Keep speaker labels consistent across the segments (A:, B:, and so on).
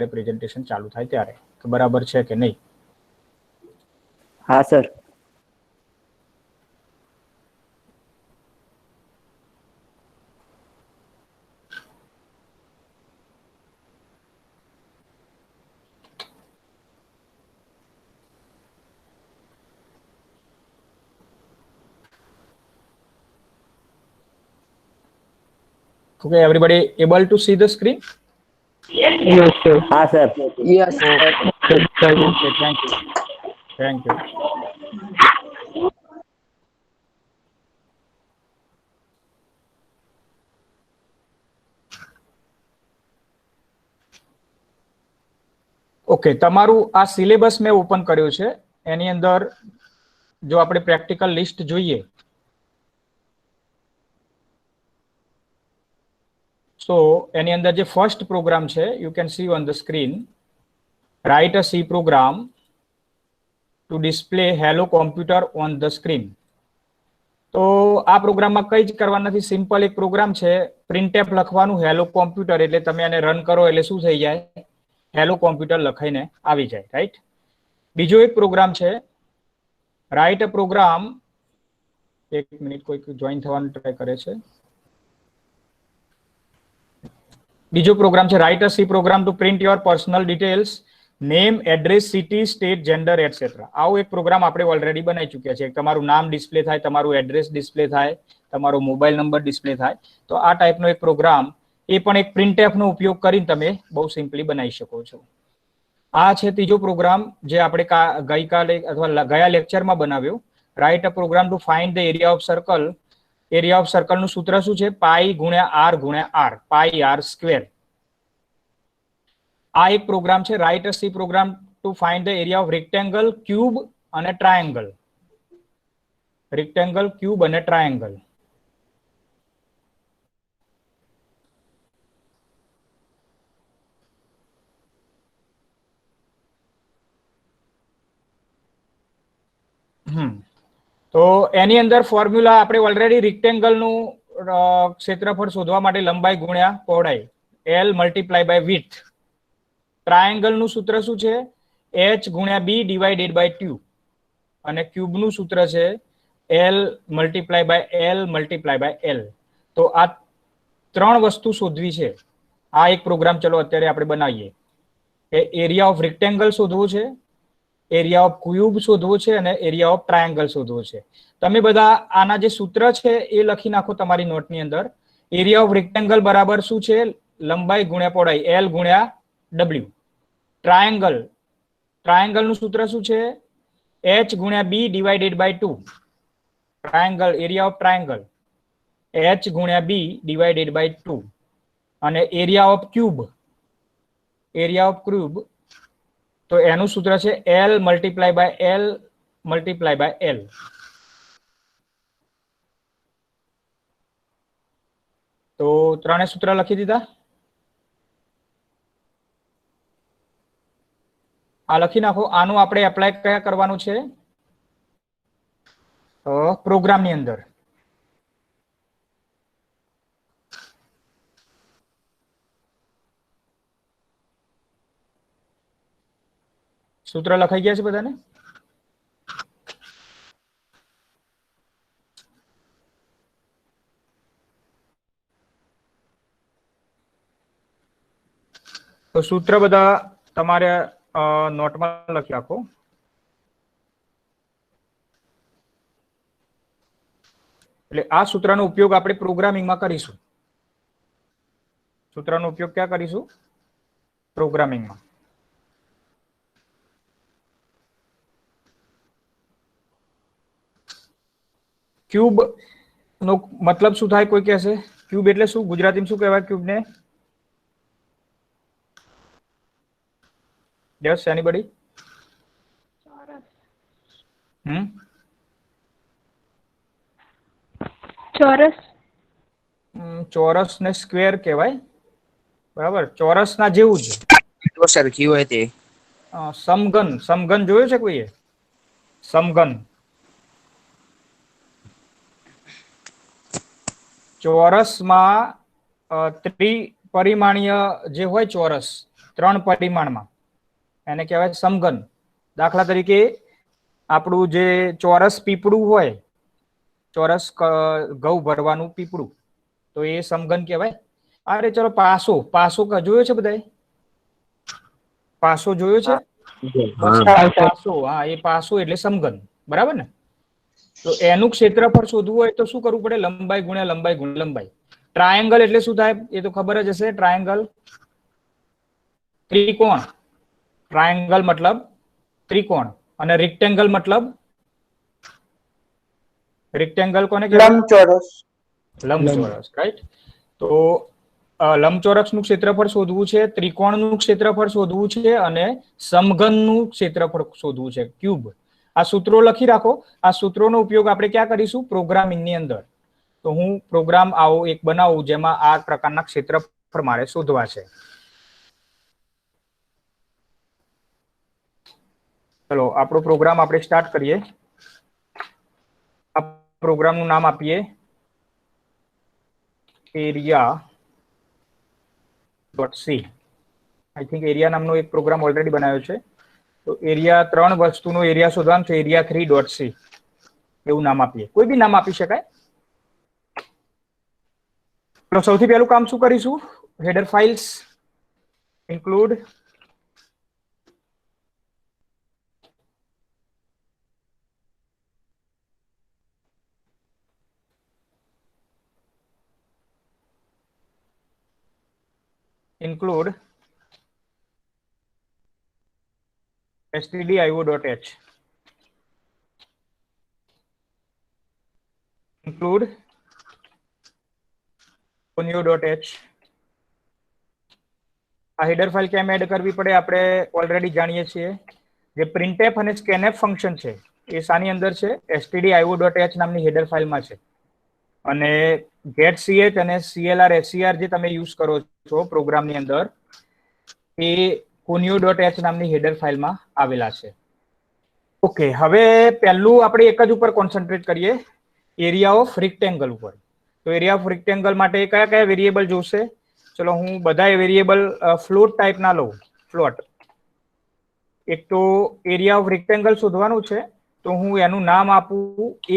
A: Presentation चालू थाय त्यारे तो बराबर छे के नहीं?
B: हाँ sir.
A: Okay, everybody able to see the screen?
C: Yes, sir.
B: हाँ sir.
C: Yes, sir.
A: Okay, thank you. Thank you. Okay, તમારું આ સિલેબસ મેં ઓપન કર્યો છે. એની અંદર જો આપણે પ્રેક્ટિકલ લિસ્ટ જોઈએ તો એની અંદર જે ફર્સ્ટ પ્રોગ્રામ છે, you can see on the screen, write a C program to display hello computer on the screen. તો આ પ્રોગ્રામમાં કંઈ જ કરવા નથી, સિમ્પલ એક પ્રોગ્રામ છે, પ્રિન્ટએફ લખવાનું હેલો કોમ્પ્યુટર, એટલે તમે આને રન કરો એટલે શું થઈ જાય, હેલો કોમ્પ્યુટર લખાઈને આવી જાય, રાઈટ. બીજો એક પ્રોગ્રામ છે, રાઇટ અ પ્રોગ્રામ, એક મિનિટ કોઈક જોઈન થવાનું ટ્રાય કરે છે. બીજો પ્રોગ્રામ છે, right a C program to print your personal details, name, address, city, state, gender, etcetera. આવો એક પ્રોગ્રામ આપણે ઓલરેડી બનાવી ચૂક્યા છે. તમારું નામ ડિસ્પ્લે થાય, તમારું એડ્રેસ ડિસ્પ્લે થાય, તમારો મોબાઈલ નંબર ડિસ્પ્લે થાય. તો આ ટાઈપનો એક પ્રોગ્રામ, એ પણ એક પ્રિન્ટએફનો ઉપયોગ કરીને તમે બહુ સિમ્પલી બનાવી શકો છો. આ છે ત્રીજો પ્રોગ્રામ જે આપણે ગઈકાલે અથવા ગયા લેક્ચરમાં બનાવ્યો, write a program to find the area of circle. Area of સર્કલનું સૂત્ર શું છે? પાઈ ગુણ્યા આર, પાઈ આર સ્ક્વેર. આ એક પ્રોગ્રામ છે, right a C program to find the area of rectangle, cube અને ટ્રાયેંગલ. રેક્ટેંગલ, ક્યુબ અને ટ્રાયેંગલ. તો એની અંદર ફોર્મ્યુલા આપણે ઓલરેડી રેક્ટેંગલનું ક્ષેત્રફળ શોધવા માટે લંબાઈ ગુણ્યા પહોળાઈ, એલ મલ્ટીપ્લાય બાય વિડ્થ. ટ્રાયેંગલનું સૂત્ર શું છે? એચ ગુણ્યા બી ડિવાઇડેડ બાય ટ્યુ. અને ક્યુબનું સૂત્ર છે L multiply by L multiply by L. તો આ ત્રણ વસ્તુ શોધવી છે. આ એક પ્રોગ્રામ ચલો અત્યારે આપણે બનાવીએ. એરિયા ઓફ રેક્ટેંગલ શોધવો છે, એરિયા ઓફ ક્યુબ શોધવો છે અને એરિયા ઓફ ટ્રાયેંગલ શોધવો છે. તમે બધા આના જે સૂત્ર છે એ લખી નાખો તમારી નોટની અંદર. એરિયા ઓફ રેક્ટેંગલ બરાબર શું છે? લંબાઈ ગુણ્યા પહોળાઈ, એલ ગુણ્યા ડબલ્યુ. ટ્રાયેંગલનું સૂત્ર શું છે? એચ ગુણ્યા b divided by 2. Triangle, area of triangle, h ગુણ્યા બી ડિવાઇડેડ બાય 2. અને એરિયા ઓફ ક્યુબ, તો એનું સૂત્ર છે L multiply by L multiply by L. તો ત્રણે સૂત્ર લખી દીધા. આ લખી નાખો. આનું આપણે એપ્લાય કયા કરવાનું છે? પ્રોગ્રામની અંદર. સૂત્ર લખાઈ ગયા છે બધાને? તો સૂત્ર બધા તમારે નોટમાં લખી રાખો. એટલે આ સૂત્રનો ઉપયોગ આપણે પ્રોગ્રામિંગમાં કરીશું. સૂત્રનો ઉપયોગ ક્યાં કરીશું? પ્રોગ્રામિંગમાં. ક્યુબ નો મતલબ શું થાય? કોઈ કહેશે ક્યુબ એટલે શું? ગુજરાતીમાં શું કહેવાય ક્યુબ ને? Yes, anybody?
D: ચોરસ.
A: ચોરસ ને સ્ક્વેર કહેવાય, બરાબર. ચોરસ ના જેવું જ
C: સરખી હોય તે.
A: સમઘન, સમઘન જોયું છે કોઈએ? સમઘન. ચોરસમાં ત્રિપરિમાણીય જે હોય ચોરસ, 3 પરિમાણમાં, એને કહેવાય સમઘન. દાખલા તરીકે આપણું જે ચોરસ પીપળું હોય, ચોરસ ઘઉં ભરવાનું પીપળું, તો એ સમઘન કહેવાય. અરે ચલો પાસો, પાસો જોયો છે બધાએ? પાસો જોયો છે? બસ પાસો, હા, એ પાસો એટલે સમઘન, બરાબર ને? તો એનું ક્ષેત્રફળ શોધવું હોય તો શું કરવું પડે? લંબાઈ ગુણ્યા લંબાઈ ગુણ્યા લંબાઈ. ટ્રાયેંગલ એટલે શું થાય એ તો ખબર જ હશે. ટ્રાયેંગલ ત્રિકોણ, ટ્રાયેંગલ મતલબ ત્રિકોણ, અને રેક્ટેંગલ મતલબ રેક્ટેંગલ કોને કહેવાય?
D: લંબચોરસ.
A: લંબચોરસ, રાઈટ. તો લંબચોરસનું ક્ષેત્રફળ શોધવું છે, ત્રિકોણનું ક્ષેત્રફળ શોધવું છે, અને સમઘનનું ક્ષેત્રફળ શોધવું છે, ક્યુબ. આ સૂત્રો લખી રાખો. આ સૂત્રોનો ઉપયોગ આપણે ક્યાં કરીશું? પ્રોગ્રામિંગની અંદર. તો હું પ્રોગ્રામ આવો એક બનાવું જેમાં આ પ્રકારના ક્ષેત્રફળ મારે શોધવા છે. ચલો આપણો પ્રોગ્રામ આપણે સ્ટાર્ટ કરીએ. આ પ્રોગ્રામનું નામ આપીએ area.c. આઈ થિંક એરિયા નામનો એક પ્રોગ્રામ ઓલરેડી બનાવ્યો છે. તો એરિયા 3 વસ્તુનો એરિયા શોધવાનું છે, area3.c એવું નામ આપીએ. કોઈ બી નામ આપી શકાય. તો સૌથી પહેલું કામ શું કરીશું? Header files include stdio.h, include conio.h. આ હેડર ફાઇલ કેમ એડ કરવી પડે આપણે ઓલરેડી જાણીએ છીએ. જે printf અને scanf ફંક્શન છે એ શાની અંદર છે? stdio.h નામની હેડર ફાઇલમાં છે. અને getch અને clr scr જે તમે યુઝ કરો છો પ્રોગ્રામની અંદર, એ conio.h નામની હેડર ફાઇલમાં આવેલા છે. ઓકે, હવે પહેલું આપણે એક જ ઉપર કોન્સન્ટ્રેટ કરીએ, એરિયા ઓફ રેક્ટેંગલ ઉપર. તો એરિયા ઓફ રેક્ટેંગલ માટે કયા કયા વેરિયેબલ જોશે? ચલો હું બધા વેરિયેબલ ફ્લોટ ટાઈપના લઉં. ફ્લોટ. એક તો એરિયા ઓફ રેક્ટેંગલ શોધવાનું છે, તો હું એનું નામ આપું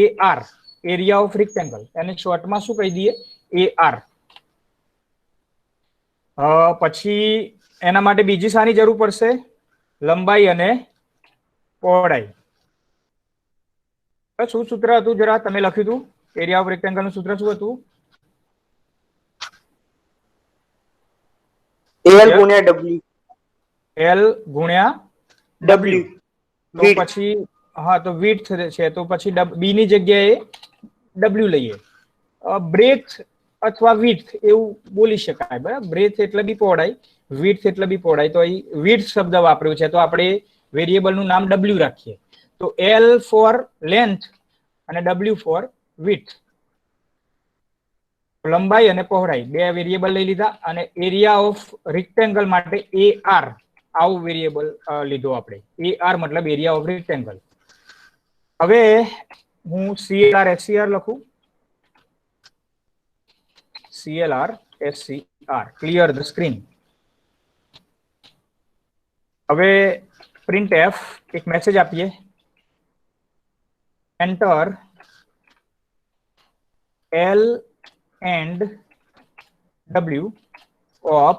A: AR, એરિયા ઓફ રેક્ટેંગલ. એને શોર્ટમાં શું કહી દઈએ? AR. પછી એના માટે બીજી શાની જરૂર પડશે? લંબાઈ અને પહોળાઈ. શું સૂત્ર હતું જરા તમે લખ્યું હતું? એરિયા ઓફ રેક્ટેંગલ નું સૂત્ર શું હતું?
D: L ગુણ્યા W.
A: L ગુણ્યા W. તો પછી હા, તો width છે, તો પછી b ની જગ્યાએ W લઈએ. બ્રેથ અથવા width એવું બોલી શકાય, બરાબર? બ્રેથ એટલે બી પહોળાઈ, width એટલે બી પહોળાઈ. તો અહીં width શબ્દ વાપર્યો છે, તો આપણે વેરિયેબલ નું નામ W રાખીએ. તો L ફોર લેન્થ અને W ફોર width. લંબાઈ અને પહોળાઈ બે વેરિયેબલ લઈ લીધા. અને એરિયા ઓફ રેક્ટેંગલ માટે AR આવું વેરિયેબલ લીધો આપણે. AR મતલબ એરિયા ઓફ રેક્ટેંગલ. હવે હું CLR SCR લખું. CLR SCR, clear the screen. હવે printf એક મેસેજ આપીએ, enter L and W of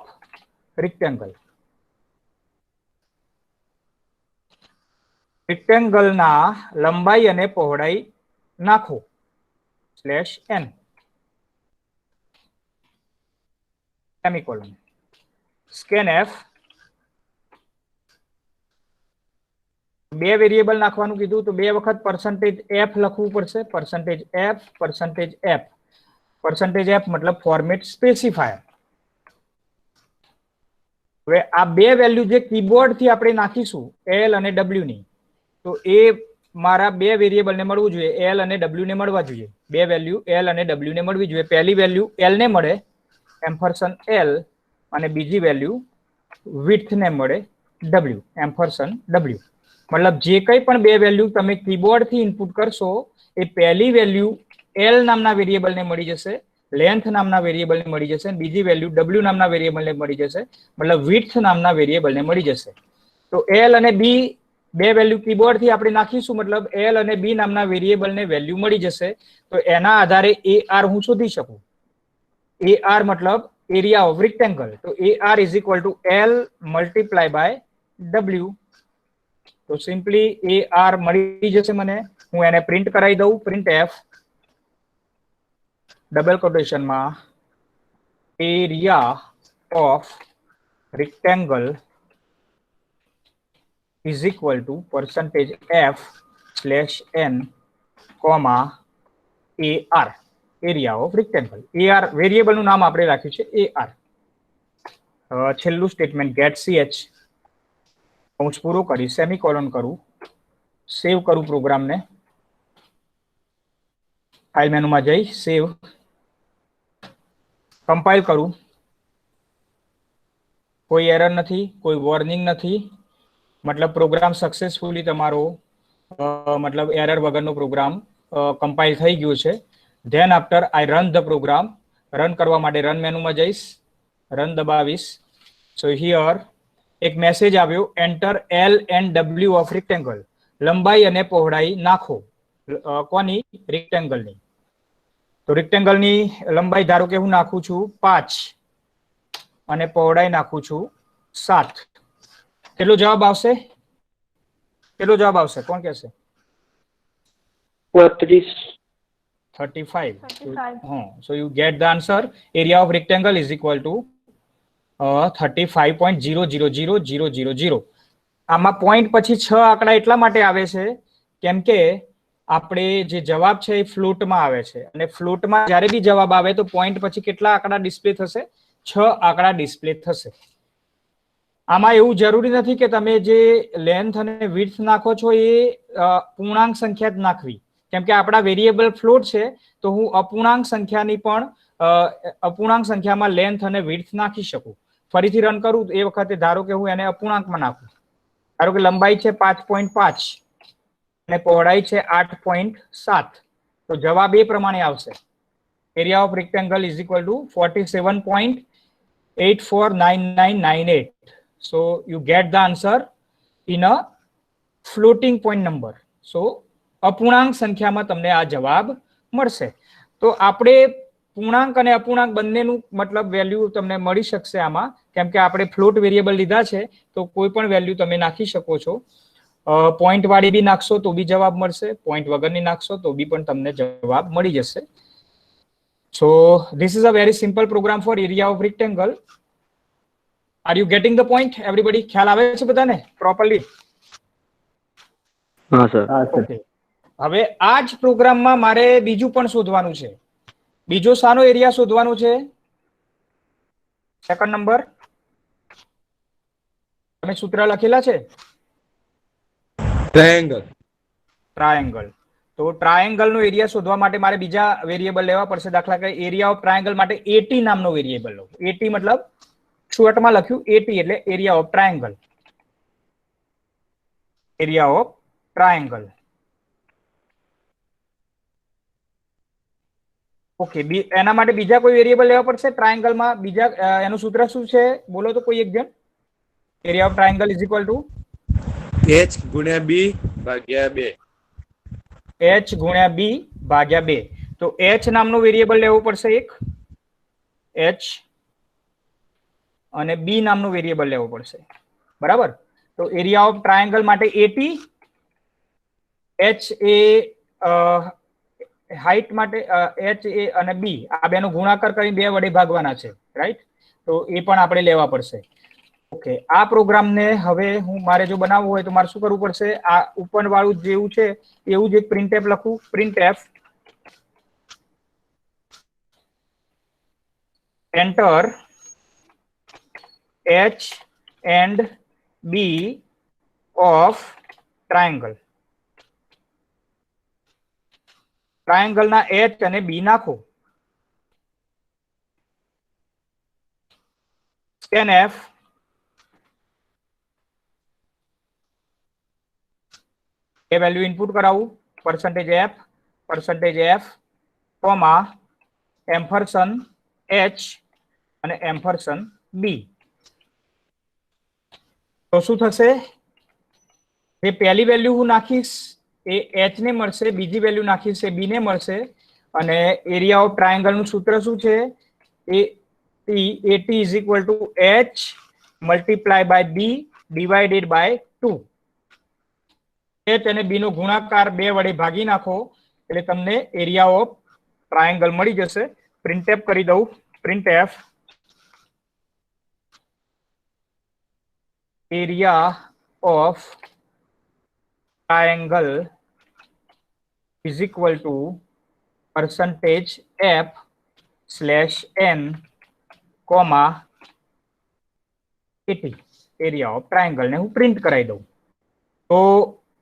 A: rectangle. Rectangle ના લંબાઈ અને પહોળાઈ નાખો /n સેમિકોલન. scanf બે વેરિયેબલ નાખવાનું કીધું, તો બે વખત %f લખવું પડશે. %f મતલબ ફોર્મેટ સ્પેસિફાયર. હવે આ બે વેલ્યુ જે કીબોર્ડ થી આપણે નાખીશું L અને W ની, તો એ મારા બે વેરિયેબલ ને મળવું જોઈએ, L અને W ને મળવા જોઈએ. બે વેલ્યુ L અને W ને મળવી જોઈએ. પહેલી વેલ્યુ L ને મળે $L, અને બીજી વેલ્યુ width ને મળે W $W. મતલબ જે કંઈ પણ બે વેલ્યુ તમે કીબોર્ડ થી ઇનપુટ કરશો, એ પહેલી વેલ્યુ L નામના વેરિયેબલ ને મળી જશે, લેન્થ નામના વેરિયેબલને મળી જશે અને બીજી વેલ્યુ w નામના વેરિયેબલને મળી જશે, મતલબ width નામના વેરિયેબલને મળી જશે. તો l અને b બે વેલ્યુ કીબોર્ડથી આપણે નાખીશું, મતલબ l અને b નામના વેરિયેબલને વેલ્યુ મળી જશે. તો એના આધારે ar હું શોધી શકું. ar મતલબ એરિયા ઓફ રેક્ટેંગલ. તો ar is equal to l multiply by w. તો સિમ્પલી ar મળી જશે મને. હું એને પ્રિન્ટ કરાવી દઉં. પ્રિન્ટ f ડબલ કોટેશનમાં area of rectangle is equal to percentage f slash n comma ar, area of rectangle. ar variable નું નામ આપણે રાખ્યું છે ar. છેલ્લું સ્ટેટમેન્ટ ગેટ ch કૌંસ પૂરો કરી સેમિકોલોન કરું, સેવ કરું પ્રોગ્રામને, ફાઇલ મેનુમાં જઈ સેવ, કમ્પાઇલ કરું. કોઈ એરર નથી, કોઈ વોર્નિંગ નથી, મતલબ પ્રોગ્રામ સક્સેસફુલી તમારો મતલબ એરર વગરનો પ્રોગ્રામ કમ્પાઇલ થઈ ગયો છે. Then after I run the program. Run કરવા માટે રન મેનુમાં જઈશ, રન દબાવીશ. સો હિયર એક મેસેજ આવ્યો, enter L and W of rectangle. લંબાઈ અને પહોળાઈ નાખો. કોની? રેક્ટેંગલની. તો રેક્ટેંગલની લંબાઈ ધારો કે હું નાખું છું 5 અને પહોળાઈ નાખું છું 7. કેટલો જવાબ આવશે? કેટલો જવાબ આવશે? કોણ કહેશે? 35. હા, so you get the answer. Area of rectangle is equal to 35.000000. આમાં પોઈન્ટ પછી 6 આંકડા એટલા માટે આવે છે કેમ કે આપણે જે જવાબ છે એ ફ્લોટમાં આવે છે અને ફ્લોટમાં જ્યારે બી જવાબ આવે તો પોઈન્ટ પછી કેટલા આંકડા ડિસ્પ્લે થશે? 6 આંકડા ડિસ્પ્લે થશે. આમાં એવું જરૂરી નથી કે તમે જે લેન્થ અને વિડ્થ નાખો છો એ પૂર્ણાંક સંખ્યા જ નાખવી, કેમ કે આપણા વેરિયેબલ ફ્લોટ છે તો હું અપૂર્ણાંક સંખ્યાની પણ અપૂર્ણાંક સંખ્યામાં લેન્થ અને વિડ્થ નાખી શકું. ફરીથી રન કરું એ વખતે ધારો કે હું એને અપૂર્ણાંકમાં નાખું. ધારો કે લંબાઈ છે 5.5 અને પહોળાઈ છે 8.7. તો જવાબ એ પ્રમાણે આવશે. Area of rectangle is equal two 47.849998. So you get the answer in a floating point number. So અપૂર્ણાંક સંખ્યામાં તમને આ જવાબ મળશે. તો આપણે પૂર્ણાંક અને અપૂર્ણાંક બંનેનું મતલબ વેલ્યુ તમને મળી શકશે આમાં, કેમ કે આપણે ફ્લોટ વેરિયેબલ લીધા છે તો કોઈ પણ વેલ્યુ તમે નાખી શકો છો. પોઈન્ટ વાળી બી નાખશો તો બી જવાબ મળશે, પોઈન્ટ વગરની નાખશો તો બી પણ તમને જવાબ મળી જશે. So this is a very simple program for area of rectangle. Are you getting the point everybody? ખ્યાલ આવે છે બધાને પ્રોપરલી?
B: હા સર.
A: ઓકે, હવે આ જ પ્રોગ્રામમાં મારે બીજું પણ શોધવાનું છે. બીજો શાનો એરિયા શોધવાનું છે? સેકન્ડ નંબર તમે સૂત્ર લખેલા છે? ટ્રાયેંગલ. તો ટ્રાયેંગલ નો એરિયા શોધવા માટે મારે બીજા વેરિયેબલ લેવા પડશે. દાખલા કે એરિયા ઓફ ટ્રાયેંગલ માટે AT નામનો વેરિયેબલ લો. AT મતલબ શોર્ટમાં લખ્યું AT એટલે area of triangle. Area of triangle. Okay, એના માટે બીજા કોઈ વેરિયેબલ લેવા પડશે ટ્રાયેંગલમાં? બીજા એનું સૂત્ર શું છે બોલો તો કોઈ એક જણ. Area of triangle is equal two
D: h ગુણ્યા b ભાગ્યા 2.
A: h ગુણ્યા b ભાગ્યા 2. તો h નામનો વેરિયેબલ લેવો પડશે એક, h, અને b નામનો વેરિયેબલ લેવો પડશે. બરાબર? તો એરિયા ઓફ ટ્રાયેંગલ માટે AT, h એ હાઈટ માટે h એ અને b આ બેનો ગુણાકાર કરી 2 વડે ભાગવાના છે, રાઈટ? તો એ પણ આપણે લેવા પડશે. ઓકે, આ પ્રોગ્રામને હવે હું મારે જો બનાવવું હોય તો મારે શું કરવું પડશે? આ ઉપર વાળું જેવું છે એવું જ એક પ્રિન્ટએફ લખું. Printf enter h and b of triangle. Triangle ના h અને b નાખો. scanf એ વેલ્યુ ઇનપુટ કરાવું, %f, કોમા એમ્પરસન એચ અને એમ્પરસન બી. તો શું થશે? એ પહેલી વેલ્યુ હું નાખીશ એ એચ ને મળશે, બીજી વેલ્યુ નાખીશ એ બી ને મળશે, અને એરિયા ઓફ ટ્રાયેંગલ નું સૂત્ર શું છે? AT is equal to H multiply by B divided by 2. H અને બી નો ગુણાકાર 2 વડે ભાગી નાખો એટલે તમને એરિયા ઓફ ટ્રાયેંગલ મળી જશે. પ્રિન્ટએફ કરી દઉં. Printf area of triangle is equal to percentage f slash n comma 80 area of triangle ને હું પ્રિન્ટ કરાવી દઉં. તો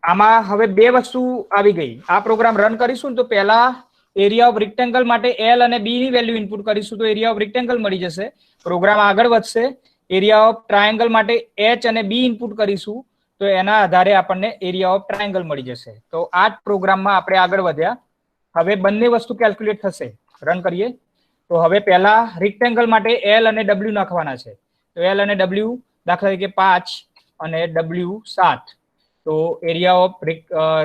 A: આમાં હવે બે વસ્તુ આવી ગઈ. આ પ્રોગ્રામ રન કરીશું તો પહેલા એરિયા ઓફ રેક્ટેંગલ માટે એલ અને બી ની વેલ્યુ ઇનપુટ કરીશું તો એરિયા ઓફ રેક્ટેંગલ મળી જશે. પ્રોગ્રામ આગળ વધશે. એરિયા ઓફ ટ્રાયેંગલ માટે એચ અને બી ઇનપુટ કરીશું તો એના આધારે આપણને એરિયા ઓફ ટ્રાયેંગલ મળી જશે. તો આ જ પ્રોગ્રામમાં આપણે આગળ વધ્યા. હવે બંને વસ્તુ કેલ્ક્યુલેટ થશે. રન કરીએ તો હવે પહેલા રેક્ટેંગલ માટે એલ અને ડબલ્યુ નાખવાના છે. તો એલ અને ડબલ્યુ દાખલા તરીકે 5 અને ડબલ્યુ 7. તો એરિયા ઓફ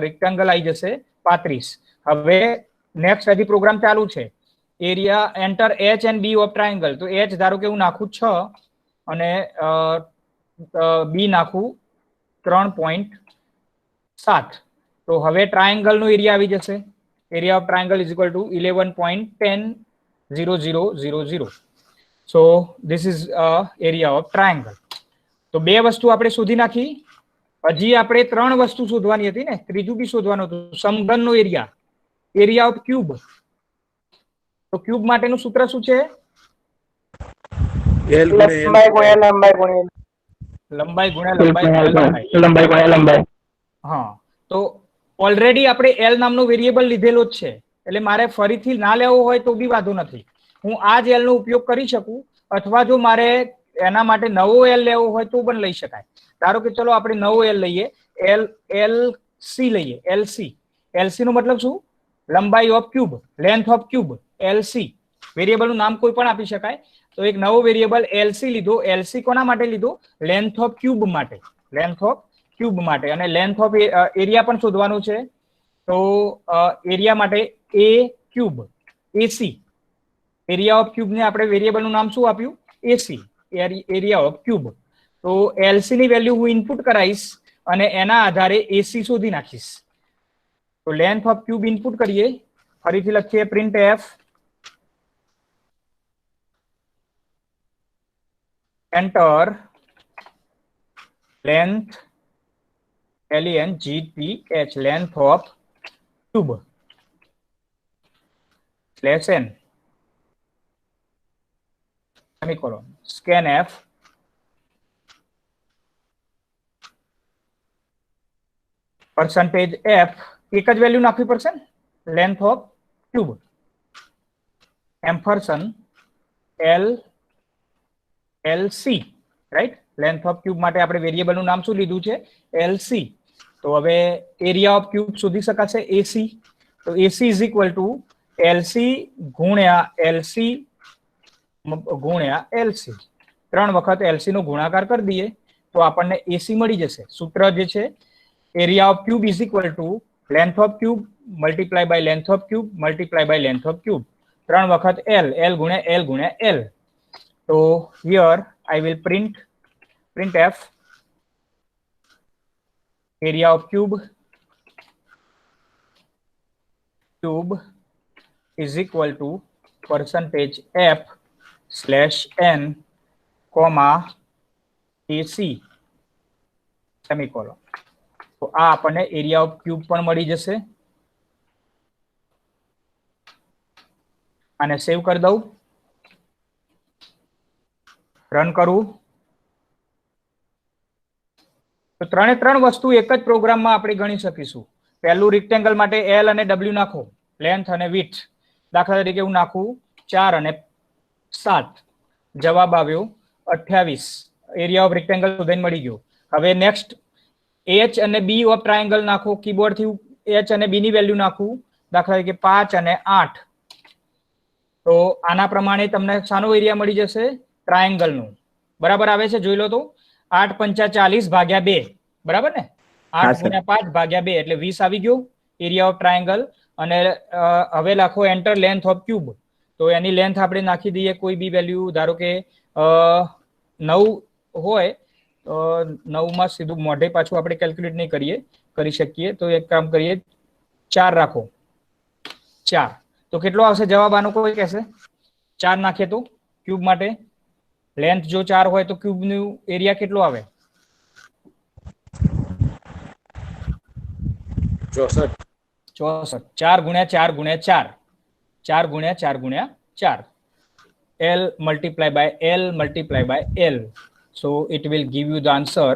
A: રેક્ટેંગલ આવી જશે 35. હવે નેક્સ્ટ હજી પ્રોગ્રામ ચાલુ છે. Area enter H and B of triangle. તો એચ ધારો કે હું નાખું 6 અને બી નાખું 3.7. તો હવે ટ્રાયેંગલ નો એરિયા આવી જશે. Area of triangle is equal two 11.100000. So this is area of triangle. તો બે વસ્તુ આપણે શોધી નાખી. હજી આપણે 3 વસ્તુ શોધવાની હતી ને, ત્રીજું બી શોધવાનું હતું, સમઘનનો એરિયા, એરિયા ઓફ ક્યુબ. તો ક્યુબ માટેનું સૂત્ર શું છે?
D: L ગુણ્યા
A: લંબાઈ ગુણ્યા લંબાઈ. હા, તો ઓલરેડી આપણે એલ નામનો વેરિયેબલ લીધેલો જ છે એટલે મારે ફરીથી ના લેવો હોય તો બી વાંધો નથી. હું આ જ એલ નો ઉપયોગ કરી શકું, અથવા જો મારે એના માટે નવો એલ લેવો હોય તો પણ લઈ શકાય. ધારો કે ચલો આપણે નવો એલ લઈએ, એલસી લઈએ. એલસી નો મતલબ શું? લંબાઈ of cube, length of cube. LC variable નું નામ કોઈ પણ આપી શકાય. તો એક નવો વેરિયેબલ એલસી લીધો. એલસી કોના માટે લીધો? લેન્થ ઓફ ક્યુબ માટે. લેન્થ ઓફ ક્યુબ માટે. અને લેન્થ ઓફ એરિયા પણ શોધવાનું છે. તો એરિયા માટે એ cube, AC. Area of cube ને આપણે વેરિયેબલ નું નામ શું આપ્યું? AC, area of cube. તો એલસી ની વેલ્યુ હું ઇનપુટ કરાવીશ અને એના આધારે એસી શોધી નાખીશ. તો લેન્થ ઓફ ક્યુબ ઇનપુટ કરીએ. ફરીથી લખીએ printf enter length LENGTH length of cube slash n semicolon scanf percentage f એક જ વેલ્યુ નાખવી પડશે ને, length of cube ampersand LC, right. Length of cube માટે આપણે વેરિયેબલ નું નામ શું લીધું છે? LC. તો હવે એરિયા ઓફ ક્યુબ શોધી શકાશે એસી. તો AC is equal to LC ગુણ્યા એલસી ગુણ્યા એલસી. 3 વખત એલસી નો ગુણાકાર કરી દઈએ તો આપણને એસી મળી જશે. સૂત્ર જે છે area of cube is equal to length of cube multiply by length of cube multiply by length of cube. 3 વખત એલ ગુણ્યા એલ ગુણ્યા એલ. તો here I will printf area of cube is equal to percentage f slash n comma ac semicolon. તો આ આપણને area of cube પણ મળી જશે. આને સેવ કરી દઉં, રન કરું. તો 3 વસ્તુ એક જ પ્રોગ્રામમાં આપણે ગણી શકીશું. પહેલું રેક્ટેંગલ માટે એલ અને ડબલ્યુ નાખો, લેન્થ અને વિડ્થ. દાખલા તરીકે હું નાખું 4 અને 7. જવાબ આવ્યો 28. એરિયા ઓફ રેક્ટેંગલ શોધીને મળી ગયો. હવે નેક્સ્ટ એચ અને બી ઓફ ટ્રાયેંગલ નાખો. કીબોર્ડ થી એચ અને બી ની વેલ્યુ નાખું. દાખલા તરીકે 5 અને 8. તો આના પ્રમાણે તમને શાનો એરિયા મળી જશે? ટ્રાયેંગલ નું. બરાબર આવે છે? જોઈ લો તો 8 પંચા 40 ભાગ્યા 2, બરાબર ને? 8
B: સર.
A: ગુણ્યા 5 ભાગ્યા 2 એટલે 20 આવી ગયું એરિયા ઓફ ટ્રાયેંગલ. અને હવે લખો એન્ટર લેન્થ ઓફ ક્યુબ. તો એની લેન્થ આપણે નાખી દઈએ કોઈ બી વેલ્યુ, ધારો કે 9 હોય તો 9 માં સીધું મોઢે પાછું આપણે કેલ્ક્યુલેટ નહીં કરી શકીએ, તો એક કામ કરીએ, 4 રાખો. 4 તો કેટલો આવશે જવાબ આનો? કોઈ કહેશે 4 નાખીએ તો ક્યુબ માટે લેન્થ જો 4 હોય તો ક્યુબ નું એરિયા કેટલો આવે?
D: 64.
A: 64. 4 ગુણ્યા 4 ગુણ્યા 4, 4 ગુણ્યા 4 ગુણ્યા 4, L multiply by L multiply by L. So it will give you the answer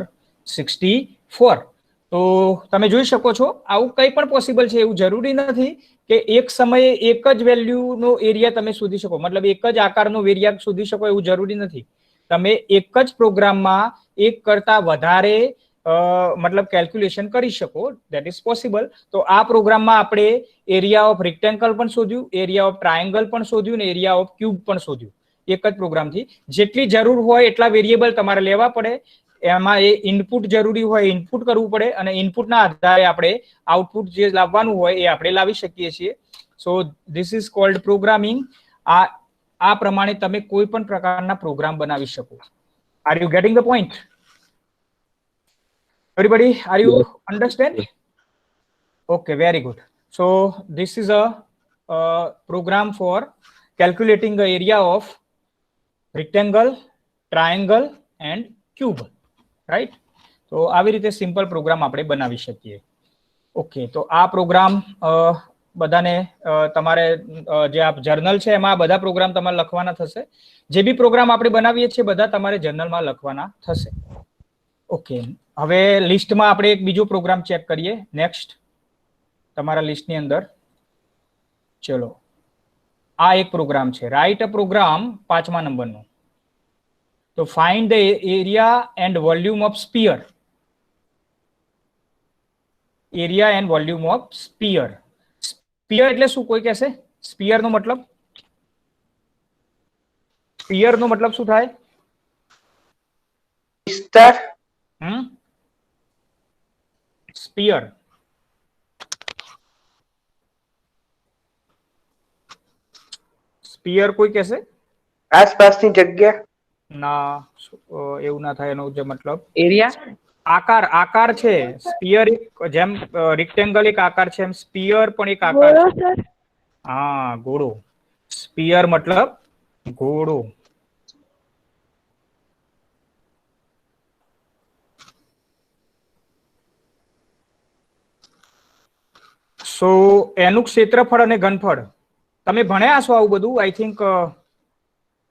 A: 64. તો તમે જોઈ શકો છો આવું કંઈ પણ પોસિબલ છે. એવું જરૂરી નથી કે એક સમયે એક જ વેલ્યુનો એરિયા તમે શોધી શકો, મતલબ એક જ આકારનો એરિયા શોધી શકો, એવું જરૂરી નથી. તમે એક જ પ્રોગ્રામમાં એક કરતા વધારે મતલબ કેલ્ક્યુલેશન કરી શકો, ધેટ ઇઝ પોસિબલ. તો આ પ્રોગ્રામમાં આપણે એરિયા ઓફ રેક્ટેંગલ પણ શોધ્યું, એરિયા ઓફ ટ્રાયેંગલ પણ શોધ્યું ને એરિયા ઓફ ક્યુબ પણ શોધ્યું એક જ પ્રોગ્રામથી. જેટલી જરૂર હોય એટલા વેરિયેબલ તમારે લેવા પડે, એમાં એ ઇનપુટ જરૂરી હોય ઇનપુટ કરવું પડે, અને ઇનપુટના આધારે આપણે આઉટપુટ જે લાવવાનું હોય એ આપણે લાવી શકીએ છીએ. સો ધીસ ઇઝ કોલ્ડ પ્રોગ્રામિંગ. આ પ્રમાણે તમે કોઈ પણ પ્રકારના પ્રોગ્રામ બનાવી શકો. Are you getting the point? Everybody, are you understand? Okay, very good. So this is a program for calculating the area of rectangle, triangle and cube, right? તો આવી રીતે સિમ્પલ પ્રોગ્રામ આપણે બનાવી શકીએ. ઓકે, તો આ પ્રોગ્રામ બધાને તમારે જે આ જર્નલ છે એમાં બધા પ્રોગ્રામ તમારે લખવાના થશે. જે બી પ્રોગ્રામ આપણે બનાવીએ છીએ બધા તમારે જર્નલમાં લખવાના થશે. ઓકે, હવે લિસ્ટમાં આપણે એક બીજો પ્રોગ્રામ ચેક કરીએ. નેક્સ્ટ તમારા લિસ્ટની અંદર ચલો, આ એક પ્રોગ્રામ છે, રાઇટ અ પ્રોગ્રામ 5મા નંબરનો. તો find the area and volume of sphere. Area and volume of sphere. Sphere એટલે શું? કોઈ કહેશે સ્પીયર નો મતલબ? સ્પીયર નો મતલબ શું થાય? સ્પીયર. સ્પીયર કોઈ કહેશે?
C: આસપાસની જગ્યા.
A: ના, એવું ના થાય. એનો જે મતલબ
C: એરિયા.
A: આકાર. આકાર છે સ્પીયર. જેમ રેક્ટેંગલ એક આકાર છે એમ સ્પીયર પણ એક આકાર છે. હા, ગોળો. સ્પીયર મતલબ ગોળો. સો એનું ક્ષેત્રફળ અને ઘનફળ તમે ભણ્યા છો આવું બધું? આઈ થિંક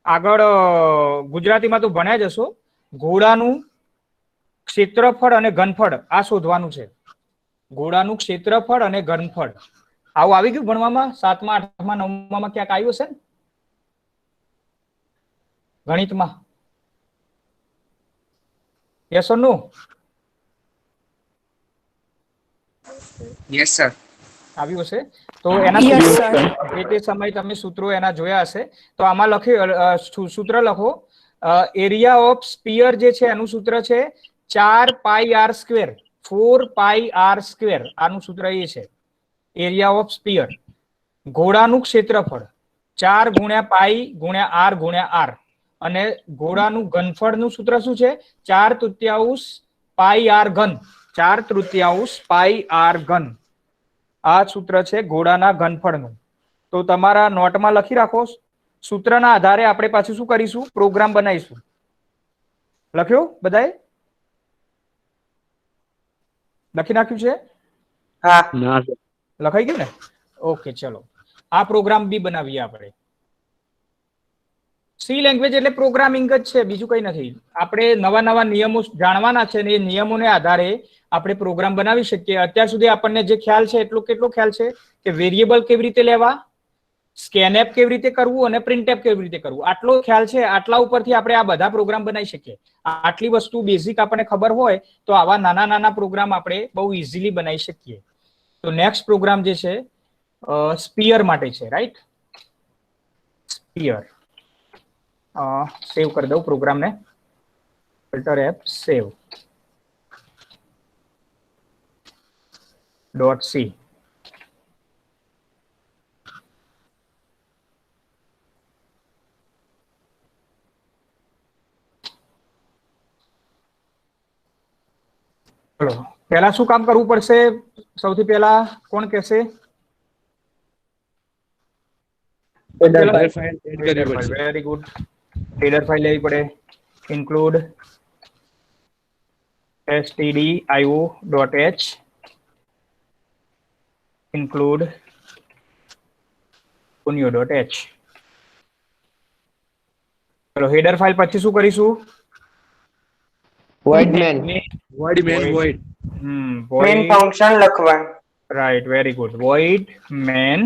A: આગળ ગુજરાતીમાં તો ભણ્યા જ હશો. ઘોડાનું ક્ષેત્રફળ અને ઘનફળ આ શોધવાનું છે. ઘોડાનું ક્ષેત્રફળ અને ઘનફળ આવું આવી ગયું ભણવામાં? 7મા 8મા 9મા ક્યાંક આવ્યું છે ને ગણિતમાં? Yes or no?
C: Yes sir.
A: આવ્યું હશે. તો એના તે સમય તમે સૂત્રો એના જોયા હશે. તો આમાં સૂત્ર લખો. એરિયા ઓફ સ્પીયર જે છે એનું સૂત્ર છે 4πr². 4πr². આનું સૂત્ર એ છે એરિયા ઓફ સ્પીયર. ઘોડાનું ક્ષેત્રફળ 4 ગુણ્યા પાઈ ગુણ્યા r ગુણ્યા r. અને ઘોડાનું ઘનફળનું સૂત્ર શું છે? 4/3 પાઈ r ઘન. 4/3 પાઈ r ઘન. આ સૂત્ર છે ઘોડાના ઘનફળનું. તો તમારા નોટમાં લખી રાખો. સૂત્રના આધારે આપણે પાછું શું કરીશું? પ્રોગ્રામ બનાવીશું. લખ્યું બધાએ? લખી નાખ્યું છે?
C: હા.
A: લખાઈ ગયું ને? ઓકે, ચલો આ પ્રોગ્રામ બી બનાવીએ આપણે. સી લેંગ્વેજ એટલે પ્રોગ્રામિંગ જ છે, બીજું કઈ નથી. આપણે નવા નવા નિયમો જાણવાના છે ને એ નિયમોને આધારે આપણે પ્રોગ્રામ બનાવી શકીએ. અત્યાર સુધી આપણને જે ખ્યાલ છે એટલો કેટલો ખ્યાલ છે કે વેરિયેબલ કેવી રીતે લેવા, સ્કેનએફ કેવી રીતે કરવું અને પ્રિન્ટએફ કેવી રીતે કરવું, આટલો ખ્યાલ છે. આટલા ઉપરથી આપણે આ બધા પ્રોગ્રામ બનાવી શકીએ. આટલી વસ્તુ બેઝિક આપણને ખબર હોય તો આવા નાના નાના પ્રોગ્રામ આપણે બહુ ઇઝીલી બનાવી શકીએ. તો નેક્સ્ટ પ્રોગ્રામ જે છે સ્પીયર માટે છે, રાઈટ? here. સેવ કરી દઉં પ્રોગ્રામને. Filter app save .c. ચલો પહેલા શું કામ કરવું પડશે? સૌથી પહેલા કોણ કહેશે?
D: header file add કરવી પડશે.
A: Very good. હેડર ફાઇલ લેવી પડે. Include stdio.h include unio.h. ચલો હેડર ફાઇલ પછી શું કરીશું?
C: void main
D: void main void
C: main function લખવાનું.
A: Right, very good. void main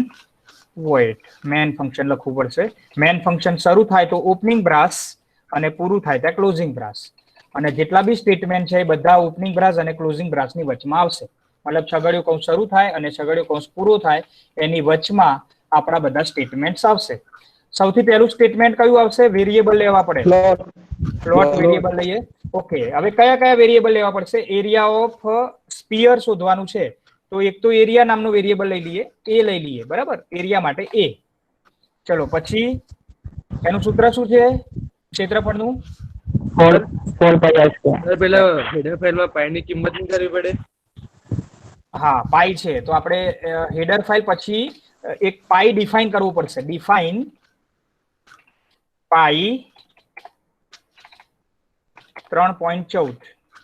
A: void main function લખવું પડશે. મેન ફંક્શન શરૂ થાય તો ઓપનિંગ બ્રાસ અને પૂરું થાય ત્યાં ક્લોઝિંગ બ્રાસ. અને જેટલા બી સ્ટેટમેન્ટ છે એ બધા ઓપનિંગ બ્રાસ અને ક્લોઝિંગ બ્રાસની વચમાં આવશે. મતલબ છગડીયો કૌંસ શરૂ થાય અને છગડીયો કૌંસ પૂરો થાય એની વચમાં આપણા બધા સ્ટેટમેન્ટ્સ આવશે. સૌથી પહેલું સ્ટેટમેન્ટ કયું આવશે? વેરિયેબલ લેવા પડે. ફ્લોટ વેરિયેબલ લઈએ. ઓકે, હવે કયા કયા વેરિયેબલ લેવા પડશે? એરિયા ઓફ સ્પીયર શોધવાનું છે તો એક તો એરિયા નામનો વેરિયેબલ લઈ લઈએ, એ લઈ લઈએ. બરાબર, એરિયા માટે એ. ચલો પછી એનું સૂત્ર શું છે ક્ષેત્રફળનું?
B: 4 pi r square.
D: પેલા header file માં પાઈ ની કિંમત ની કરવી પડે.
A: હા, પાઈ છે તો આપણે હેડર ફાઇલ પછી એક પાઈ ડિફાઇન કરવું પડશે. Define pi 3.14.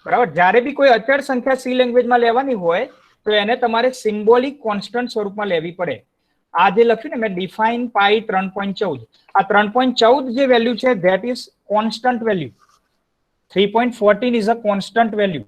A: બરાબર. જ્યારે બી કોઈ અચળ સંખ્યા સી લેંગ્વેજમાં લેવાની હોય તો એને તમારે સિમ્બોલિક કોન્સ્ટન્ટ સ્વરૂપમાં લેવી પડે. આ જે લખ્યું ને મેં ડિફાઇન પાઈ 3.14, આ 3.14 જે વેલ્યુ છે that is constant value. 3.14 is a constant value.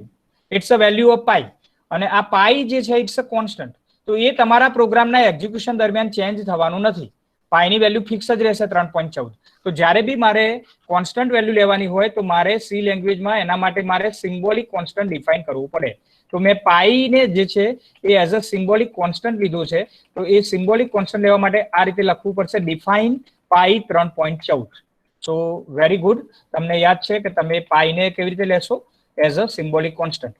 A: It's a value of pi. અને આ પાઈ જે છે ઇટ્સ અ કોન્સ્ટન્ટ. તો એ તમારા પ્રોગ્રામના એક્ઝિક્યુશન દરમિયાન ચેન્જ થવાનું નથી. પાઈની વેલ્યુ ફિક્સ જ રહેશે 3.14. તો જ્યારે બી મારે કોન્સ્ટન્ટ વેલ્યુ લેવાની હોય તો મારે સી લેંગ્વેજમાં એના માટે મારે સિમ્બોલિક કોન્સ્ટન્ટ ડિફાઇન કરવું પડે. તો મેં પાઈને જે છે એ એઝ અ સિમ્બોલિક કોન્સ્ટન્ટ લીધું છે. તો એ સિમ્બોલિક કોન્સ્ટન્ટ લેવા માટે આ રીતે લખવું પડશે, define pi 3.14. So very good. તમને યાદ છે કે તમે પાઈને કેવી રીતે લેશો? As a symbolic constant.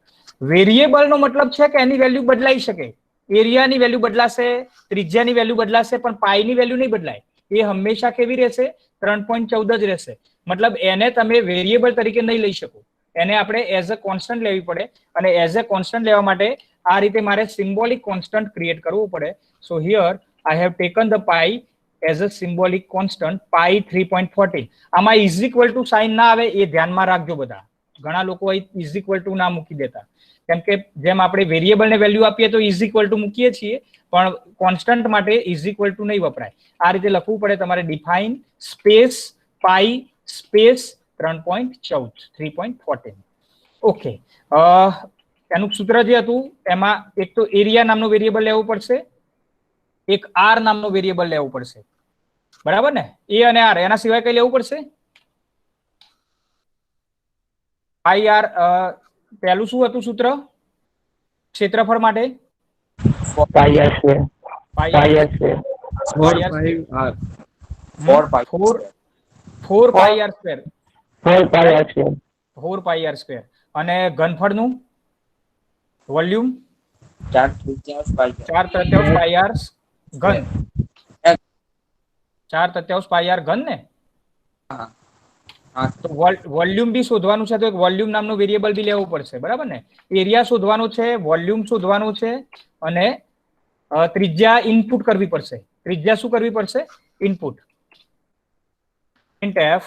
A: વેરિયેબલનો મતલબ છે કે એની વેલ્યુ બદલાઈ શકે. એરિયાની વેલ્યુ બદલાશે, ત્રિજ્યાની વેલ્યુ બદલાશે, પણ પાઈની વેલ્યુ નહીં બદલાય. એ હંમેશા કેવી રહેશે? 3.14 જ રહેશે. મતલબ એને તમે વેરિયેબલ તરીકે નહીં લઈ શકો. એને આપણે એઝ અ કોન્સ્ટન્ટ લેવી પડે. અને એઝ અ કોન્સ્ટન્ટ લેવા માટે આ રીતે મારે સિમ્બોલિક કોન્સ્ટન્ટ ક્રિએટ કરવું પડે. So here I have taken the pi as a symbolic constant pi 3.14. આમાં ઇઝ ઇક્વલ ટુ સાઇન ના આવે એ ધ્યાનમાં રાખજો બધા. ઘણા લોકો ઇઝ ઇક્વલ ટુ ના મૂકી દેતા. કેમ કે જેમ આપણે વેરિયેબલને વેલ્યુ આપીએ તો ઇઝ ઇક્વલ ટુ મૂકીએ છીએ, પણ કોન્સ્ટન્ટ માટે ઇઝ ઇક્વલ ટુ નહીં વપરાય. આ રીતે લખવું પડે તમારે, ડિફાઇન સ્પેસ પાઈ સ્પેસ 3.14. ઓકે, એનું સૂત્ર જે હતું એમાં એક તો એરિયા નામનો વેરિયેબલ લેવું પડશે, એક આર નામનો વેરિયેબલ લેવું પડશે. બરાબર ને? એ અને આર, એના સિવાય કઈ લેવું પડશે? Pi r. પહેલું શું હતું સૂત્ર ક્ષેત્રફળ માટે?
B: Pi r square.
A: Pi
B: Pi
A: r
B: r square.
D: 4 pi r
A: 4 pi R square.
B: 4 pi r square.
A: 4 pi R square. અને ઘનફળનું વોલ્યુમ
C: 4/3 પાઈ.
A: 4/3 પાઈ આર ઘન. 4/3 પાઈ આર ઘન ને? તો વોલ્યુમ બી શોધવાનું છે તો એક વોલ્યુમ નામનું વેરિયેબલ બી લેવું પડશે. બરાબર ને? એરિયા શોધવાનું છે, વોલ્યુમ શોધવાનું છે, અને ત્રિજ્યા ઇનપુટ કરવી પડશે. ત્રિજ્યા શું કરવી પડશે? Input. printf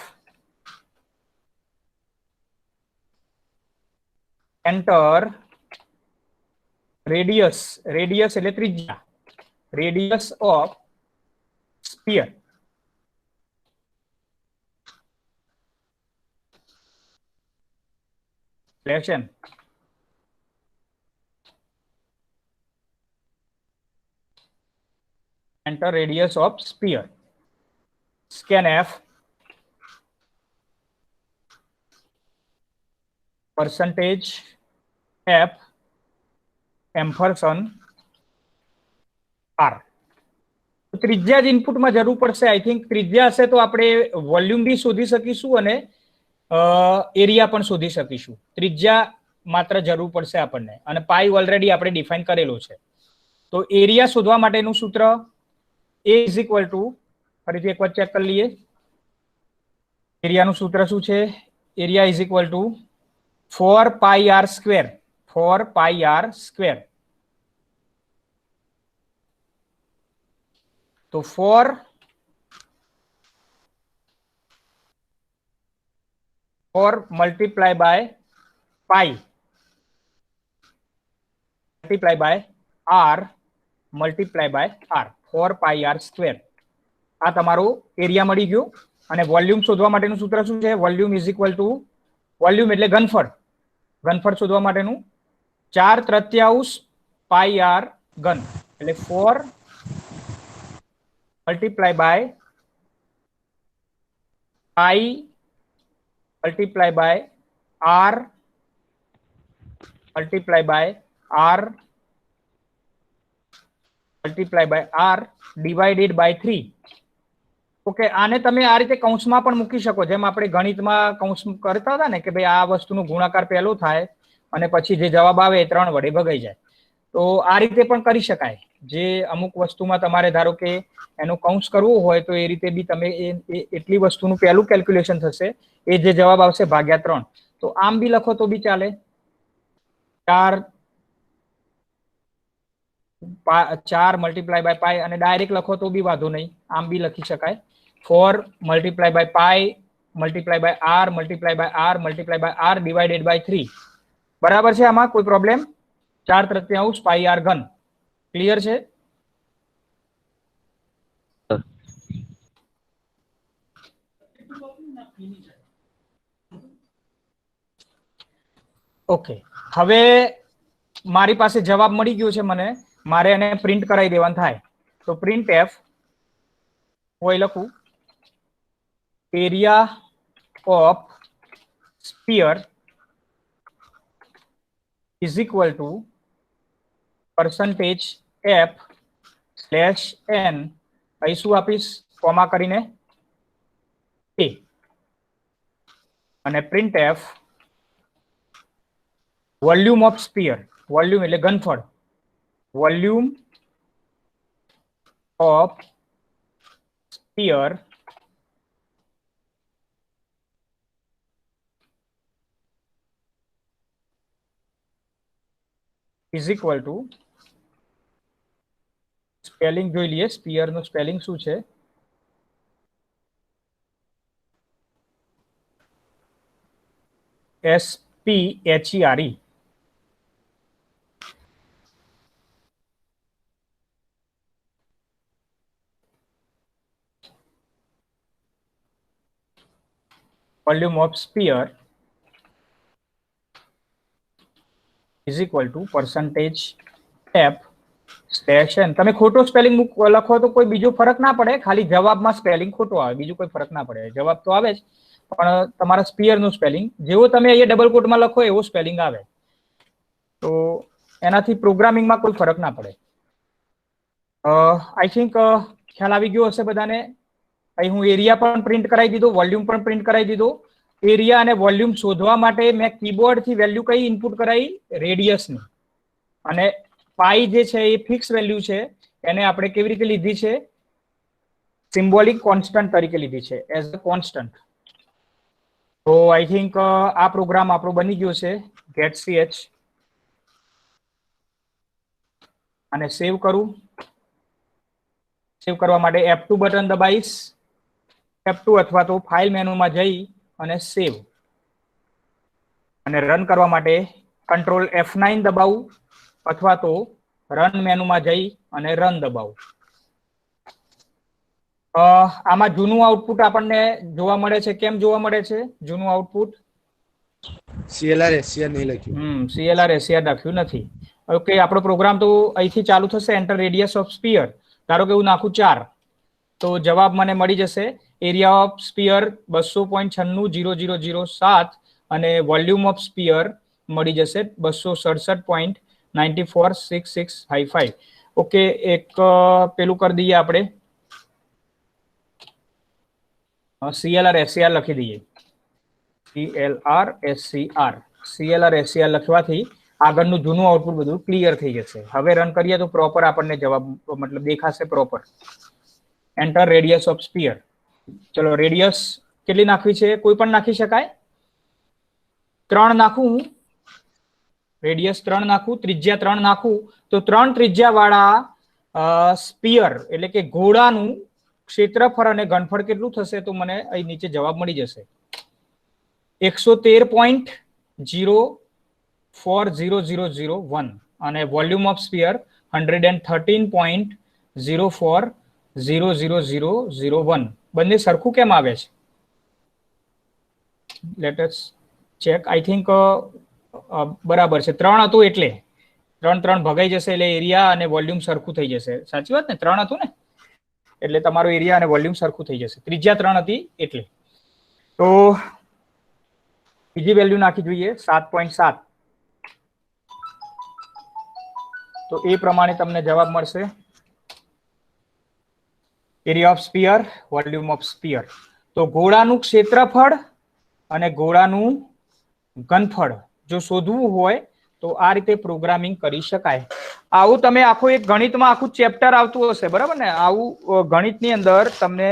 A: enter radius. Radius એટલે ત્રિજ્યા. Radius of sphere. Lesson enter radius of sphere. scanf percentage f ampersand r. ત્રિજ્યા જ ઇનપુટમાં જરૂર પડશે. આઈ થિંક ત્રિજ્યા હશે તો આપણે વોલ્યુમ બી શોધી શકીશું અને એરિયા પણ શોધી શકીશું. ત્રિજ્યા માત્ર જરૂર પડશે આપણને, અને પાઈ ઓલરેડી આપણે ડિફાઇન કરેલો છે. તો એરિયા શોધવા માટેનું સૂત્ર A ઇઝ ઇક્વલ ટુ, ફરીથી એક વાર ચેક કરી લઈએ. એરિયાનું સૂત્ર શું છે? Area is equal to 4 pi R square. 4 pi R square. તો 4 multiply by pi multiply by R multiply by R, 4 pi R square. આ તમારો એરિયા મળી ગયો. અને વોલ્યુમ શોધવા માટેનું સૂત્ર શું છે? Volume is equal two, volume એટલે ઘનફળ. ઘનફળ શોધવા માટેનું 4/3 પાઈ આર ઘન, એટલે 4 multiply by pi multiply by R multiply by R multiply by R divided by 3. Okay, આને તમે આ રીતે કૌંસમાં પણ મૂકી શકો, જેમ આપણે ગણિતમાં કૌંસ કરતા હતા ને કે ભાઈ આ વસ્તુનો ગુણાકાર પહેલો થાય અને પછી જે જવાબ આવે એ 3 વડે ભગાઈ જાય. તો આ રીતે પણ કરી શકાય. જે અમુક વસ્તુમાં તમારે ધારો કે એનું કૌંસ કરવું હોય તો એ રીતે બી તમે એટલી વસ્તુનું પહેલું કેલ્ક્યુલેશન થશે, એ જે જવાબ આવશે ભાગ્યા 3. તો આમ બી લખો તો બી ચાલે. 4 મલ્ટીપ્લાય બાય પાઈ, અને ડાયરેક્ટ લખો તો બી વાંધો નહીં, આમ બી લખી શકાય. 4 multiply by pi multiply by R multiply by R multiply by R divided by 3. બરાબર છે? આમાં કોઈ પ્રોબ્લેમ? 4/3 પાઈ આર ઘન. ક્લિયર છે? ઓકે, હવે મારી પાસે જવાબ મળી ગયો છે મને. મારે એને પ્રિન્ટ કરાવી દેવાનું થાય. તો પ્રિન્ટ એફ હું લખું, area of sphere is equal to percentage f slash n, અહીં શું આપીશ? કોમા કરીને a, અને print f volume of sphere, volume એટલે ઘનફળ, volume of sphere is equal to, spelling જોઈ લઈએ, સ્ફિયર નું સ્પેલિંગ શું છે? SPHERE. Volume of sphere is equal to percentage f slash n. તમે ખોટો સ્પેલિંગ લખો તો કોઈ બીજો ફરક ના પડે, ખાલી જવાબમાં સ્પેલિંગ ખોટો આવે, બીજું કોઈ ફરક ના પડે. જવાબ તો આવે જ, પણ તમારા સ્ફિયર નું સ્પેલિંગ જેવો તમે અહીંયા ડબલ કોટમાં લખો એવો સ્પેલિંગ આવે. તો એનાથી પ્રોગ્રામિંગમાં કોઈ ફરક ના પડે. આઈ થિંક ખ્યાલ આવી ગયો હશે બધાને. અહીં હું એરિયા પણ પ્રિન્ટ કરાવી દીધો, વોલ્યુમ પણ પ્રિન્ટ કરાવી દીધો. એરિયા અને વોલ્યુમ શોધવા માટે મેં કીબોર્ડથી વેલ્યુ કઈ ઇનપુટ કરાવી? રેડિયસની. અને પાઈ જે છે એ ફિક્સ વેલ્યુ છે, એને આપણે કેવી રીતે લીધી છે? સિમ્બોલિક કોન્સ્ટન્ટ તરીકે લીધી છે, એઝ અ કોન્સ્ટન્ટ. તો આઈ થિંક આ પ્રોગ્રામ આપણો બની ગયો છે. ગેટ ch અને સેવ કરું. સેવ કરવા માટે F2 બટન દબાઈશ, F2, અથવા તો ફાઇલ મેનુમાં જઈ અને સેવ. અને રન કરવા માટે કંટ્રોલ F9 દબાવું, અથવા તો રન મેનુમાં જઈ અને રન દબાવું. આમાં જૂનું આઉટપુટ આપણને જોવા મળે છે. કેમ જોવા મળે છે જૂનું આઉટપુટ?
D: CLR SCR નહીં લખ્યું.
A: CLR SCR લખ્યું નથી. ઓકે, આપણો પ્રોગ્રામ તો અહીંથી ચાલુ થશે. એન્ટર રેડિયસ ઓફ સ્ફિયર, ધારો કે હું નાખું 4, તો જવાબ મને મળી જશે. એરિયા ઓફ સ્ફિયર 200.960007 અને વોલ્યુમ ઓફ સ્ફિયર મળી જશે 267.946655. ઓકે, એક પેલું કરી દઈએ આપણે, CLR SCR લખી દઈએ. CLR SCR લખવાથી આગળનું જૂનું આઉટપુટ બધું ક્લિયર થઈ જશે. હવે રન કરીએ તો પ્રોપર આપણને જવાબ મતલબ દેખાશે proper. Enter radius of sphere. ચલો રેડિયસ કેટલી નાખવી છે? કોઈ પણ નાખી શકાય. 3 નાખું હું. રેડિયસ 3 નાખું, ત્રિજ્યા 3 નાખું તો 3 ત્રિજ્યા વાળા સ્ફિયર એટલે કે ગોળાનું ક્ષેત્રફળ અને ઘનફળ કેટલું થશે તો મને અહીં નીચે જવાબ મળી જશે. 113.040001 અને વોલ્યુમ ઓફ સ્ફિયર 113.040001. બંને સરખું કેમ આવે છે? Let us check. I think બરાબર છે. 3 હતું એટલે 3 ભગાઈ જશે એટલે એરિયા અને વોલ્યુમ સરખું થઈ જશે. સાચી વાત ને? 3 હતું ને એટલે તમારો એરિયા અને વોલ્યુમ સરખું થઈ જશે. ત્રિજ્યા 3 હતી એટલે. તો બીજી વેલ્યુ નાખી જોઈએ 7.7. તો એ પ્રમાણે તમને જવાબ મળશે. Area of sphere, volume of sphere. તો ગોળાનું ક્ષેત્રફળ અને ગોળાનું ઘનફળ જો શોધવું હોય તો આ રીતે પ્રોગ્રામિંગ કરી શકાય. આવું તમે આખું એક ગણિતમાં આખું ચેપ્ટર આવતું હશે, બરાબર ને? આવું ગણિતની અંદર તમને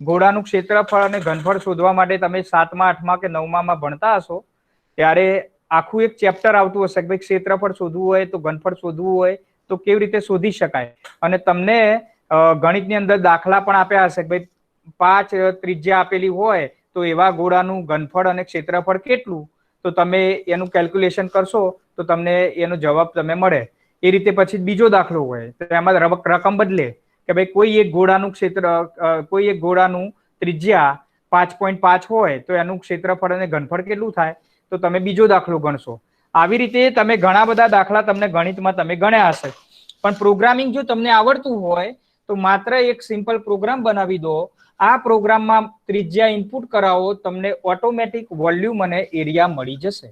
A: ગોળાનું ક્ષેત્રફળ અને ઘનફળ શોધવા માટે તમે 7મા 8મા કે 9મા ભણતા હશો ત્યારે આખું એક ચેપ્ટર આવતું હશે કે ભાઈ ક્ષેત્રફળ શોધવું હોય તો ઘનફળ શોધવું હોય તો કેવી રીતે શોધી શકાય. અને તમને ગણિતની અંદર દાખલા પણ આપ્યા હશે કે ભાઈ 5 ત્રિજ્યા આપેલી હોય તો એવા ગોળાનું ઘનફળ અને ક્ષેત્રફળ કેટલું તો તમે એનું કેલ્ક્યુલેશન કરશો તો તમને એનો જવાબ તમે મળે. એ રીતે પછી બીજો દાખલો હોય તો એમાં રકમ બદલે કે ભાઈ કોઈ એક ગોળાનું ત્રિજ્યા 5.5 હોય તો એનું ક્ષેત્રફળ અને ઘનફળ કેટલું થાય તો તમે બીજો દાખલો ગણશો. આવી રીતે તમે ઘણા બધા દાખલા તમને ગણિતમાં તમે ગણ્યા હશે. પણ પ્રોગ્રામિંગ જો તમને આવડતું હોય તો માત્ર એક સિમ્પલ પ્રોગ્રામ બનાવી દો. આ પ્રોગ્રામમાં ત્રિજ્યા ઇનપુટ કરાવો, તમને ઓટોમેટિક વોલ્યુમ અને એરિયા મળી જશે.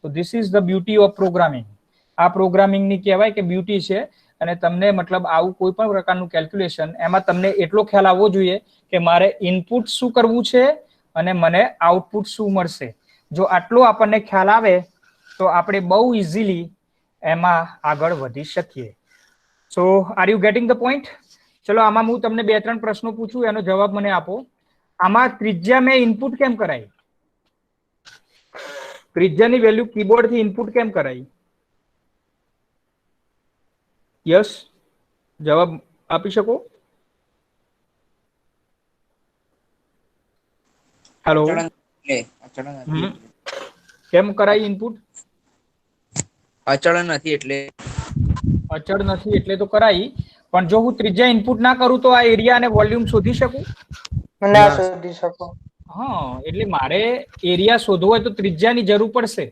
A: તો this is the beauty of programming. આ પ્રોગ્રામિંગની કહેવાય કે બ્યુટી છે. અને તમને મતલબ આવું કોઈ પણ પ્રકારનું કેલ્ક્યુલેશન એમાં તમને એટલો ખ્યાલ આવવો જોઈએ કે મારે ઇનપુટ શું કરવું છે અને મને આઉટપુટ શું મળશે. જો આટલો આપણને ખ્યાલ આવે તો આપણે બહુ ઇઝીલી એમાં આગળ વધી શકીએ. So are you getting the point? ચલો આમાં હું તમને 2-3 પ્રશ્નો પૂછું, એનો જવાબ મને આપો. આમાં ત્રિજ્યા મેં ઇનપુટ કેમ કરાઈ? ત્રિજ્યાની વેલ્યુ કીબોર્ડથી ઇનપુટ કેમ કરાઈ? યસ, જવાબ આપી શકો? હેલો, કેમ કરાઈ ઇનપુટ?
C: અચળ નથી એટલે.
A: અચળ નથી એટલે તો કરાઈ, પણ જો હું ત્રિજ્યા ઇનપુટ ના કરું તો આ એરિયા અને વોલ્યુમ શોધી શકું?
C: ના શોધી શકો.
A: હા, એટલે મારે એરિયા શોધવો હોય તો ત્રિજ્યાની જરૂર પડશે.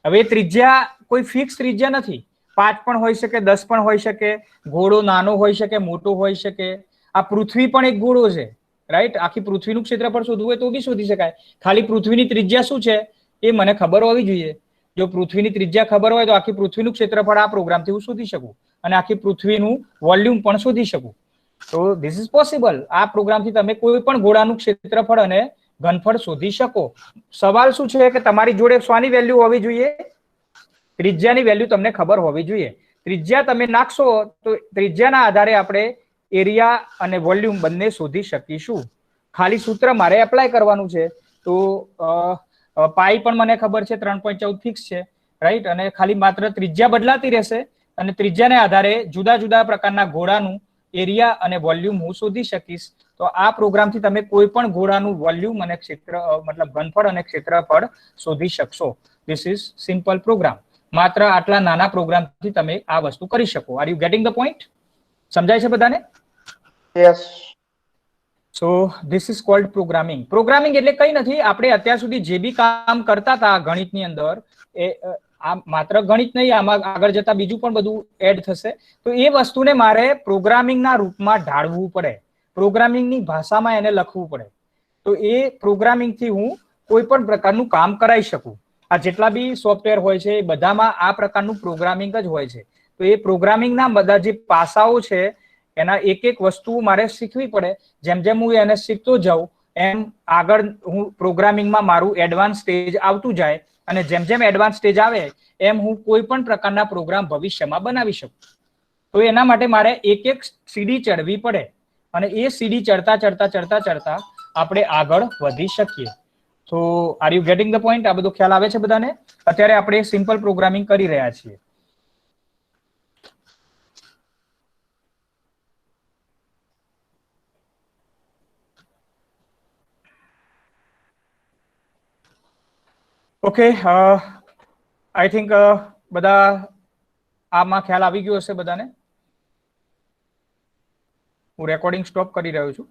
A: હવે ત્રિજ્યા કોઈ ફિક્સ ત્રિજ્યા નથી. 5 પણ હોઈ શકે, 10 પણ હોઈ શકે, ગોળો નાનો હોઈ શકે, મોટો હોઈ શકે. આ પૃથ્વી પણ એક ગોળો છે, રાઈટ? આખી પૃથ્વીનું ક્ષેત્રફળ શોધવું હોય તો બી શોધી શકાય. ખાલી પૃથ્વીની ત્રિજ્યા શું છે એ મને ખબર હોવી જોઈએ. જો પૃથ્વીની ત્રિજ્યા ખબર હોય તો આખી પૃથ્વીનું ક્ષેત્રફળ આ પ્રોગ્રામથી હું શોધી શકું અને આખી પૃથ્વીનું વોલ્યુમ પણ શોધી શકું. તો ધીસ ઇઝ પોસિબલ. આ પ્રોગ્રામથી તમે કોઈ પણ ગોળાનું ક્ષેત્રફળ અને ઘનફળ શોધી શકો. સવાલ શું છે કે તમારી જોડે શાની વેલ્યુ હોવી જોઈએ? ત્રિજ્યાની વેલ્યુ તમને ખબર હોવી જોઈએ. ત્રિજ્યા તમે નાખશો તો ત્રિજ્યાના આધારે આપણે એરિયા અને વોલ્યુમ બંને શોધી શકીશું. ખાલી સૂત્ર મારે એપ્લાય કરવાનું છે. તો પાઈ પણ મને ખબર છે 3.14 ફિક્સ છે, રાઈટ? અને ખાલી માત્ર ત્રિજ્યા બદલાતી રહેશે અને ત્રિજ્યાને આધારે જુદા જુદા પ્રકારના ગોળાનું એરિયા અને વોલ્યુમ હું શોધી શકીશ. તો આ પ્રોગ્રામથી તમે કોઈ પણ ગોળાનું વોલ્યુમ અને મતલબ ઘનફળ અને ક્ષેત્રફળ શોધી શકશો. This is simple program. માત્ર આટલા નાના પ્રોગ્રામથી તમે આ વસ્તુ કરી શકો. Are you getting the point? સમજાય છે બધાને?
C: Yes.
A: So this is called programming. Programming એટલે કઈ નથી, આપણે અત્યાર સુધી જે બી કામ કરતા હતા ગણિતની અંદર એ આ માત્ર ગણિત નહીં, આમાં આગળ જતા બીજું પણ બધું એડ થશે. તો એ વસ્તુને મારે પ્રોગ્રામિંગના રૂપમાં ઢાળવું પડે, પ્રોગ્રામિંગની ભાષામાં એને લખવું પડે. તો એ પ્રોગ્રામિંગથી હું કોઈ પણ પ્રકારનું કામ કરાવી શકું. આ જેટલા બી સોફ્ટવેર હોય છે એ બધામાં આ પ્રકારનું પ્રોગ્રામિંગ જ હોય છે. તો એ પ્રોગ્રામિંગના બધા જે પાસાઓ છે એના એક એક વસ્તુ મારે શીખવી પડે. જેમ જેમ હું એને શીખતો જાઉં એમ આગળ હું પ્રોગ્રામિંગમાં મારું એડવાન્સ સ્ટેજ આવતું જાય અને જેમ જેમ એડવાન્સ સ્ટેજ આવે એમ હું કોઈ પણ પ્રકારના પ્રોગ્રામ ભવિષ્યમાં બનાવી શકું. તો એના માટે મારે એક એક સીડી ચડવી પડે અને એ સીડી ચડતા ચડતા ચડતા ચડતા આપણે આગળ વધી શકીએ. તો R you getting the point? આ બધો ખ્યાલ આવે છે બધાને? અત્યારે આપણે સિમ્પલ પ્રોગ્રામિંગ કરી રહ્યા છીએ. ઓકે, આઈ થિંક બધા આમાં ખ્યાલ આવી ગયો હશે બધાને. હું રેકોર્ડિંગ સ્ટોપ કરી રહ્યો છું.